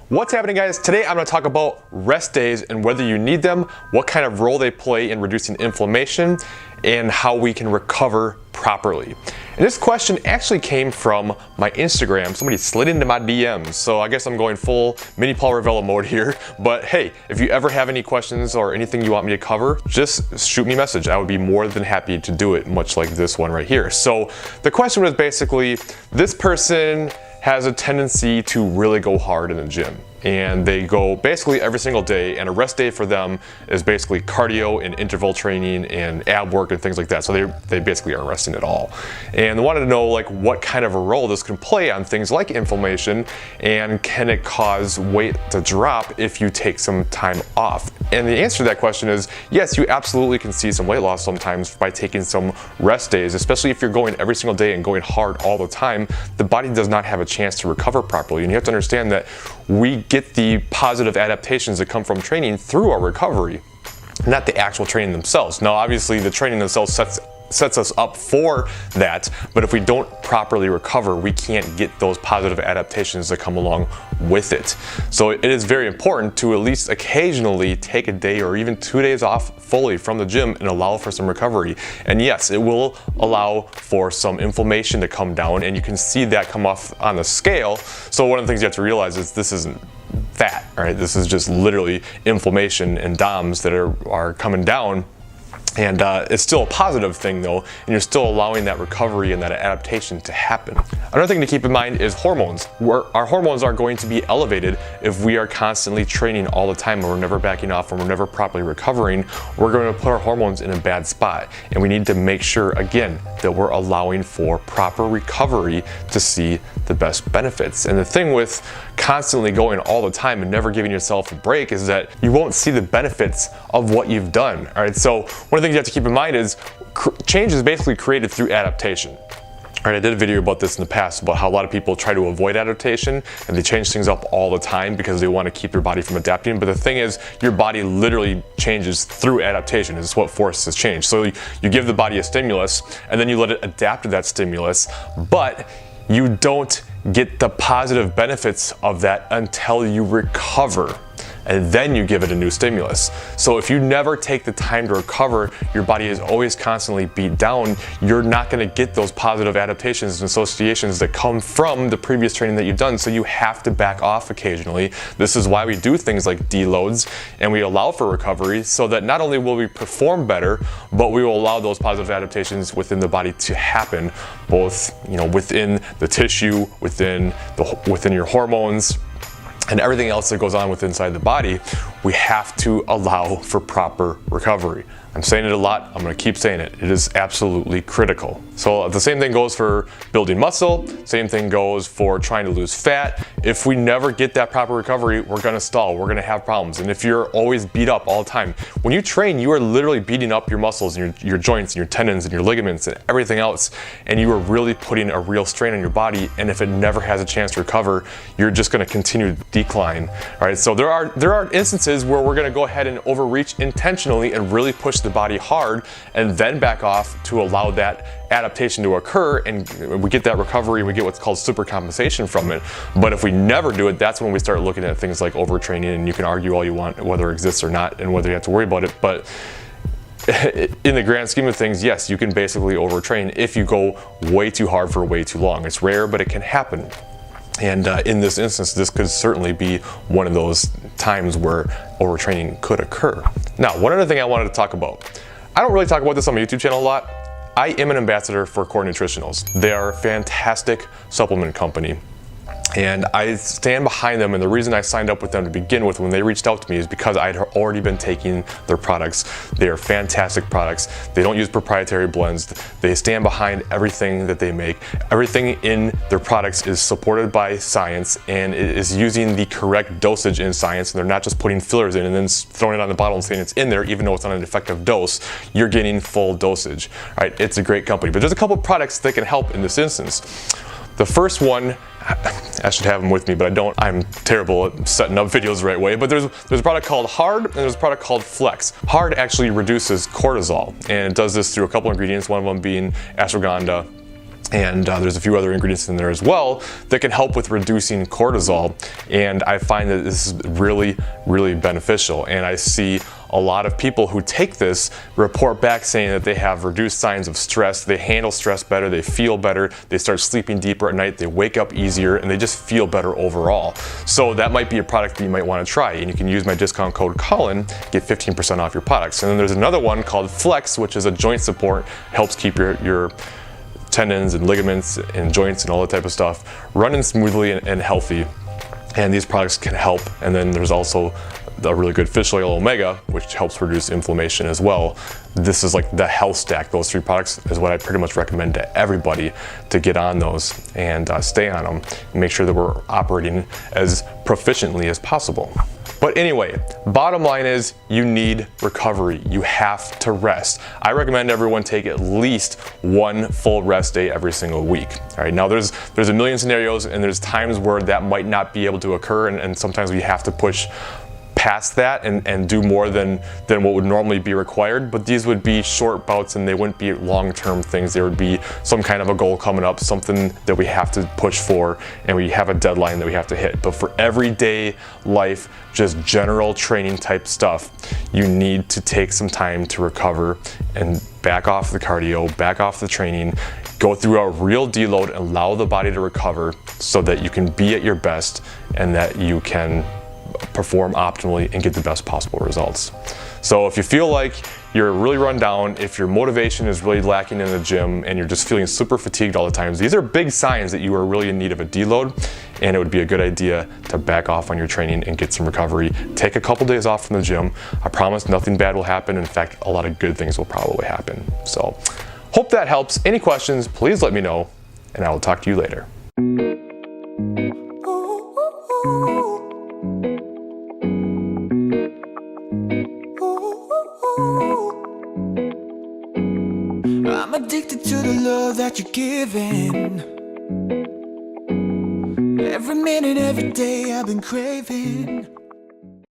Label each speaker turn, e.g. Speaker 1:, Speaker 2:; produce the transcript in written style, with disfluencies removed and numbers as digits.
Speaker 1: What's happening, guys? Today I'm going to talk about rest days and whether you need them, what kind of role they play in reducing inflammation, and how we can recover properly. And this question actually came from my Instagram. Somebody slid into my DMs, so I guess I'm going full mini Paul Ravella mode here. But hey, if you ever have any questions or anything you want me to cover, just shoot me a message. I would be more than happy to do it, much like this one right here. So the question was basically, this person has a tendency to really go hard in the gym, and they go basically every single day, and a rest day for them is basically cardio and interval training and ab work and things like that. So they basically aren't resting at all. And they wanted to know like what kind of a role this can play on things like inflammation, and can it cause weight to drop if you take some time off? And the answer to that question is yes, you absolutely can see some weight loss sometimes by taking some rest days, especially if you're going every single day and going hard all the time. The body does not have a chance to recover properly, and you have to understand that we get the positive adaptations that come from training through our recovery, not the actual training themselves. Now, obviously, the training themselves sets us up for that, but if we don't properly recover, we can't get those positive adaptations that come along with it. So it is very important to at least occasionally take a day or even 2 days off fully from the gym and allow for some recovery. And yes, it will allow for some inflammation to come down, and you can see that come off on the scale. So one of the things you have to realize is this isn't fat, right? This is just literally inflammation and DOMs that are coming down. And it's still a positive thing though, and you're still allowing that recovery and that adaptation to happen. Another thing to keep in mind is hormones. Our hormones are going to be elevated if we are constantly training all the time and we're never backing off and we're never properly recovering. We're going to put our hormones in a bad spot, and we need to make sure again that we're allowing for proper recovery to see the best benefits. And the thing with constantly going all the time and never giving yourself a break is that you won't see the benefits of what you've done. All right, so one of the things you have to keep in mind is change is basically created through adaptation. All right, I did a video about this in the past about how a lot of people try to avoid adaptation and they change things up all the time because they want to keep their body from adapting. But the thing is, your body literally changes through adaptation. It's what forces change. So you give the body a stimulus and then you let it adapt to that stimulus, but you don't get the positive benefits of that until you recover, and then you give it a new stimulus. So if you never take the time to recover, your body is always constantly beat down, you're not gonna get those positive adaptations and associations that come from the previous training that you've done, so you have to back off occasionally. This is why we do things like deloads, and we allow for recovery, so that not only will we perform better, but we will allow those positive adaptations within the body to happen, both within the tissue, within your hormones, and everything else that goes on inside the body. We have to allow for proper recovery. I'm saying it a lot, I'm gonna keep saying it. It is absolutely critical. So the same thing goes for building muscle, same thing goes for trying to lose fat. If we never get that proper recovery, we're gonna stall, we're gonna have problems. And if you're always beat up all the time, when you train, you are literally beating up your muscles and your joints and your tendons and your ligaments and everything else, and you are really putting a real strain on your body, and if it never has a chance to recover, you're just gonna continue to decline. All right, so there are instances where we're gonna go ahead and overreach intentionally and really push the body hard, and then back off to allow that adaptation to occur, and we get that recovery and we get what's called super compensation from it. But if we never do it, that's when we start looking at things like overtraining, and you can argue all you want whether it exists or not and whether you have to worry about it. But in the grand scheme of things, yes, you can basically overtrain if you go way too hard for way too long. It's rare, but it can happen. And in this instance, this could certainly be one of those times where overtraining could occur. Now, one other thing I wanted to talk about. I don't really talk about this on my YouTube channel a lot. I am an ambassador for Core Nutritionals. They are a fantastic supplement company, and I stand behind them, and the reason I signed up with them to begin with when they reached out to me is because I had already been taking their products. They are fantastic products. They don't use proprietary blends. They stand behind everything that they make. Everything in their products is supported by science, and it is using the correct dosage in science, and they're not just putting fillers in and then throwing it on the bottle and saying it's in there even though it's not an effective dose. You're getting full dosage. All right, it's a great company, but there's a couple products that can help in this instance. The first one, I should have them with me, but I don't. I'm terrible at setting up videos the right way. But there's a product called Hard, and there's a product called Flex. Hard actually reduces cortisol, and it does this through a couple ingredients, one of them being ashwagandha And there's a few other ingredients in there as well that can help with reducing cortisol. And I find that this is really, really beneficial. And I see a lot of people who take this report back saying that they have reduced signs of stress, they handle stress better, they feel better, they start sleeping deeper at night, they wake up easier, and they just feel better overall. So that might be a product that you might want to try. And you can use my discount code Colin, get 15% off your products. And then there's another one called Flex, which is a joint support, helps keep your tendons and ligaments and joints and all that type of stuff running smoothly and healthy. And these products can help. And then there's also a really good fish oil omega, which helps reduce inflammation as well. This is like the health stack. Those 3 products is what I pretty much recommend to everybody to get on those and stay on them and make sure that we're operating as proficiently as possible. But anyway, bottom line is you need recovery. You have to rest. I recommend everyone take at least 1 full rest day every single week. All right, now there's a million scenarios and there's times where that might not be able to occur, and sometimes we have to push past that and do more than what would normally be required. But these would be short bouts and they wouldn't be long-term things. There would be some kind of a goal coming up, something that we have to push for, and we have a deadline that we have to hit. But for everyday life, just general training type stuff, you need to take some time to recover and back off the cardio, back off the training, go through a real deload and allow the body to recover so that you can be at your best and that you can perform optimally and get the best possible results. So if you feel like you're really run down, if your motivation is really lacking in the gym and you're just feeling super fatigued all the time, these are big signs that you are really in need of a deload, and it would be a good idea to back off on your training and get some recovery. Take a couple days off from the gym. I promise nothing bad will happen. In fact, a lot of good things will probably happen. So hope that helps. Any questions, please let me know, and I will talk to you later.
Speaker 2: I'm addicted to the love that you're giving. Every minute, every day I've been craving.